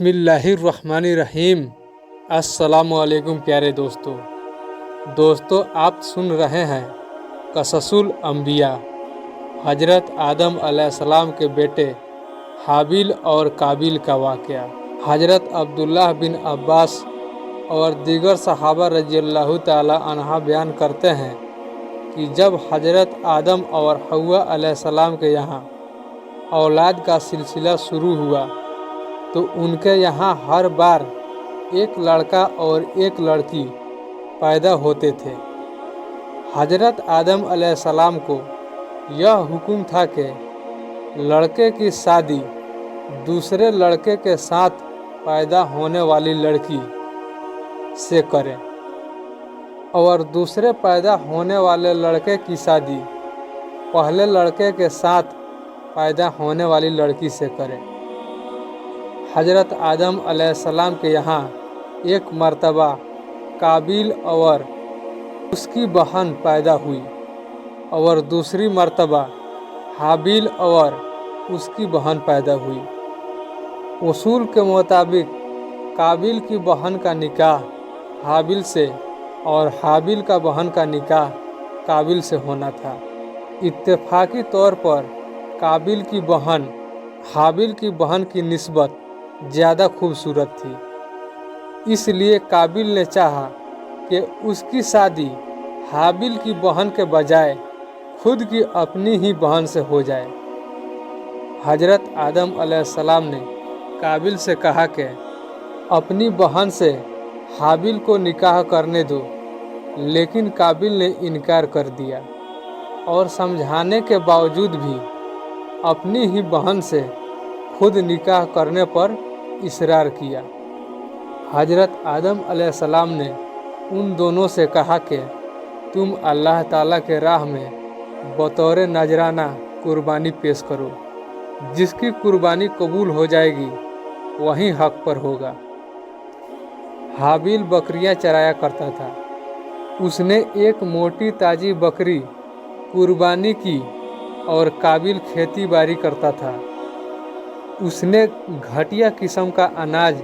बिस्मिल्लाहिर्रहमानिर्रहीम। अस्सलामुअलैकुम प्यारे दोस्तों, आप सुन रहे हैं कससुल अंबिया, हजरत आदम अलैहिस्सलाम के बेटे हाबिल और काबिल का वाक़या। हजरत अब्दुल्लाह बिन अब्बास और दीगर सहाबा रज़ियल्लाहु ताला अन्हा बयान करते हैं कि जब हजरत आदम और हव्वा अलैहिस्सलाम के यहाँ औलाद का सिलसिला शुरू हुआ तो उनके यहाँ हर बार एक लड़का और एक लड़की पैदा होते थे। हजरत आदम अलैहिस्सलाम को यह हुक्म था कि लड़के की शादी दूसरे लड़के के साथ पैदा होने वाली लड़की से करें और दूसरे पैदा होने वाले लड़के की शादी पहले लड़के के साथ पैदा होने वाली लड़की से करें। हजरत आदम अलैहिस्सलाम के यहाँ एक मर्तबा काबिल और उसकी बहन पैदा हुई और दूसरी मर्तबा हाबिल और उसकी बहन पैदा हुई। उसूल के मुताबिक काबिल की बहन का निकाह हाबिल से और हाबिल का बहन का निकाह काबिल से होना था। इत्तेफाकी तौर पर काबिल की बहन हाबिल की बहन की निस्बत ज़्यादा खूबसूरत थी, इसलिए काबिल ने चाहा कि उसकी शादी हाबिल की बहन के बजाय खुद की अपनी ही बहन से हो जाए। हजरत आदम अलैहिस्सलाम ने काबिल से कहा कि अपनी बहन से हाबिल को निकाह करने दो, लेकिन काबिल ने इनकार कर दिया और समझाने के बावजूद भी अपनी ही बहन से खुद निकाह करने पर इसरार किया। हजरत आदम अलैहिस्सलाम ने उन दोनों से कहा कि तुम अल्लाह ताला के राह में बतौर नजराना कुर्बानी पेश करो, जिसकी कुर्बानी कबूल हो जाएगी वही हक पर होगा। हाबिल बकरियां चराया करता था, उसने एक मोटी ताजी बकरी कुर्बानी की और काबिल खेती बाड़ी करता था। उसने घटिया किस्म का अनाज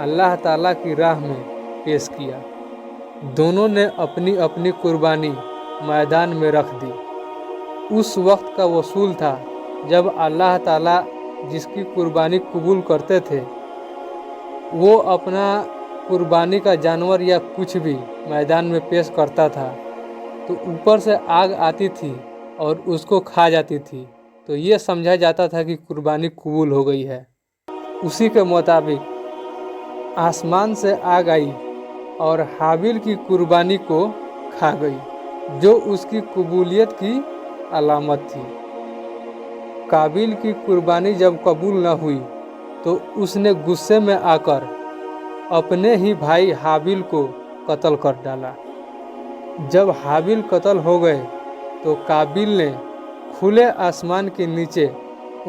अल्लाह ताला की राह में पेश किया। दोनों ने अपनी अपनी कुर्बानी मैदान में रख दी। उस वक्त का वसूल था जब अल्लाह ताला जिसकी कुर्बानी कबूल करते थे वो अपना कुर्बानी का जानवर या कुछ भी मैदान में पेश करता था तो ऊपर से आग आती थी और उसको खा जाती थी, तो ये समझा जाता था कि कुर्बानी कबूल हो गई है। उसी के मुताबिक आसमान से आग आई और हाबिल की कुर्बानी को खा गई, जो उसकी कबूलियत की अलामत थी। काबिल की कुर्बानी जब कबूल न हुई तो उसने गुस्से में आकर अपने ही भाई हाबिल को कत्ल कर डाला। जब हाबिल कत्ल हो गए तो काबिल ने खुले आसमान के नीचे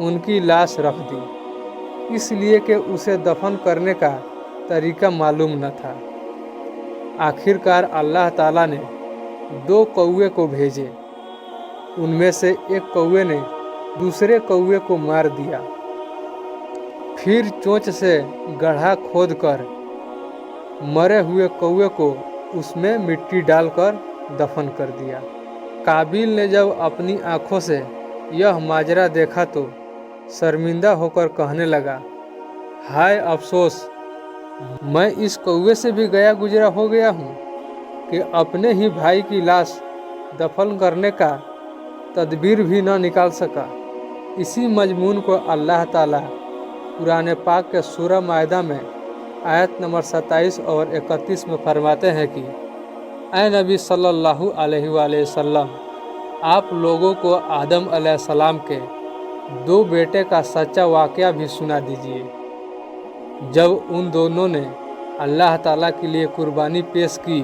उनकी लाश रख दी, इसलिए कि उसे दफन करने का तरीका मालूम न था। आखिरकार अल्लाह ताला ने 2 कौवे को भेजे, उनमें से एक कौवे ने दूसरे कौवे को मार दिया। फिर चोंच से गड्ढा खोदकर मरे हुए कौवे को उसमें मिट्टी डालकर दफन कर दिया। काबिल ने जब अपनी आंखों से यह माजरा देखा तो शर्मिंदा होकर कहने लगा, हाय अफसोस, मैं इस कौवे से भी गया गुजरा हो गया हूँ कि अपने ही भाई की लाश दफन करने का तदबीर भी न निकाल सका। इसी मजमून को अल्लाह ताला कुरान पाक के सूरह माइदा में आयत नंबर 27 और 31 में फरमाते हैं कि ऐ नबी सल्लल्लाहु अलैहि वसल्लम, आप लोगों को आदम अलैहिस्सलाम के 2 बेटे का सच्चा वाक़या भी सुना दीजिए। जब उन दोनों ने अल्लाह ताला के लिए कुर्बानी पेश की,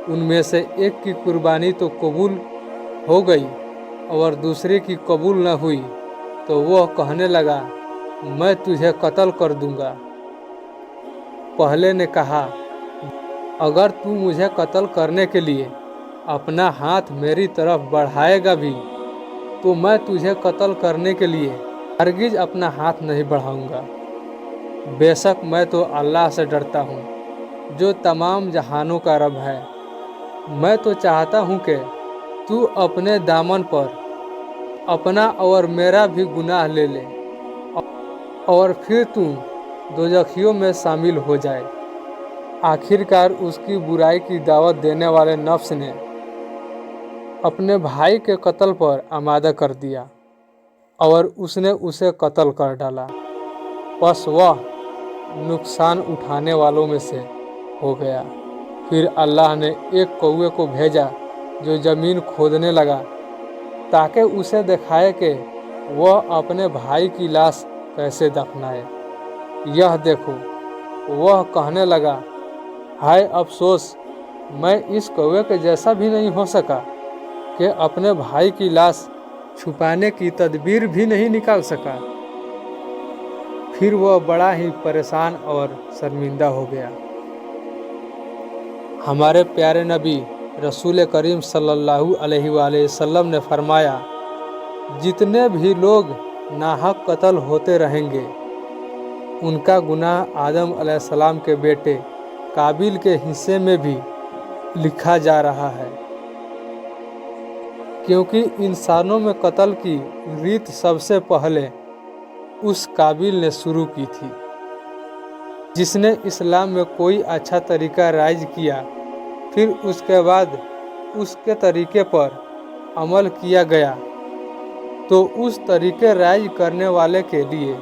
उनमें से एक की कुर्बानी तो कबूल हो गई और दूसरे की कबूल न हुई तो वह कहने लगा, मैं तुझे कत्ल कर दूंगा। पहले ने कहा, अगर तू मुझे कत्ल करने के लिए अपना हाथ मेरी तरफ बढ़ाएगा भी तो मैं तुझे कत्ल करने के लिए हरगिज अपना हाथ नहीं बढ़ाऊंगा। बेशक मैं तो अल्लाह से डरता हूँ जो तमाम जहानों का रब है। मैं तो चाहता हूँ कि तू अपने दामन पर अपना और मेरा भी गुनाह ले ले और फिर तू दोजखियों में शामिल हो जाए। आखिरकार उसकी बुराई की दावत देने वाले नफ्स ने अपने भाई के कत्ल पर आमादा कर दिया और उसने उसे कत्ल कर डाला। बस वह नुकसान उठाने वालों में से हो गया। फिर अल्लाह ने एक कौवे को भेजा जो ज़मीन खोदने लगा ताकि उसे दिखाए कि वह अपने भाई की लाश कैसे दफनाए। यह देखो, वह कहने लगा, हाय अफसोस, मैं इस कौवे के जैसा भी नहीं हो सका कि अपने भाई की लाश छुपाने की तदबीर भी नहीं निकाल सका। फिर वह बड़ा ही परेशान और शर्मिंदा हो गया। हमारे प्यारे नबी रसूल करीम सल्लल्लाहु अलैहि वसल्लम ने फरमाया, जितने भी लोग नाहक कत्ल होते रहेंगे उनका गुनाह आदम अलैहिस्सलाम के बेटे काबिल के हिस्से में भी लिखा जा रहा है, क्योंकि इंसानों में कत्ल की रीत सबसे पहले उस काबिल ने शुरू की थी, जिसने इस्लाम में कोई अच्छा तरीका राइज किया। फिर उसके बाद उसके तरीके पर अमल किया गया तो उस तरीके राइज करने वाले के लिए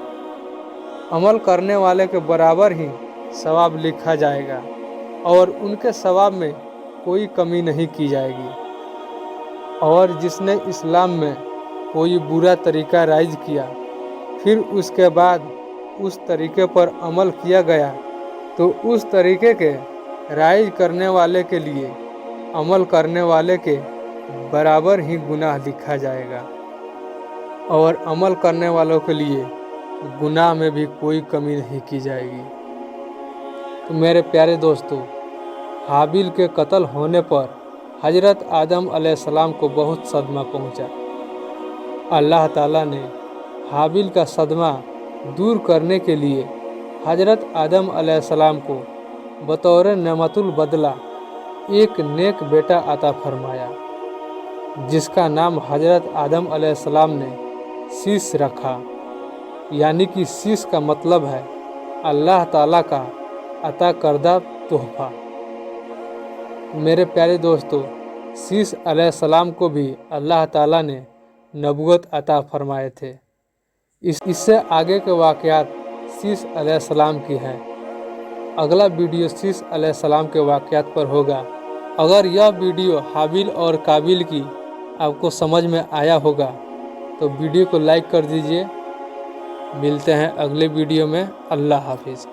अमल करने वाले के बराबर ही सवाब लिखा जाएगा और उनके सवाब में कोई कमी नहीं की जाएगी। और जिसने इस्लाम में कोई बुरा तरीका राइज किया फिर उसके बाद उस तरीके पर अमल किया गया तो उस तरीके के राइज करने वाले के लिए अमल करने वाले के बराबर ही गुनाह लिखा जाएगा और अमल करने वालों के लिए गुनाह में भी कोई कमी नहीं की जाएगी। तो मेरे प्यारे दोस्तों, हाबिल के कत्ल होने पर हजरत आदम अलैहिस्सलाम को बहुत सदमा पहुंचा। अल्लाह ताला ने हाबिल का सदमा दूर करने के लिए हजरत आदम अलैहिस्सलाम को बतौर नेमतुल बदला एक नेक बेटा अता फरमाया, जिसका नाम हजरत आदम अलैहिस्सलाम ने शीश रखा। यानी कि शीश का मतलब है अल्लाह ताला का अता करदा तोहफा। मेरे प्यारे दोस्तों, शीश अलैहिस्सलाम को भी अल्लाह ताला ने नबूवत अता फरमाए थे। इससे आगे के वाक़यात शीश अलैहिस्सलाम की हैं। अगला वीडियो शीश अलैहिस्सलाम के वाक़यात पर होगा। अगर यह वीडियो हाबिल और काबिल की आपको समझ में आया होगा तो वीडियो को लाइक कर दीजिए। मिलते हैं अगले वीडियो में। अल्लाह हाफिज़।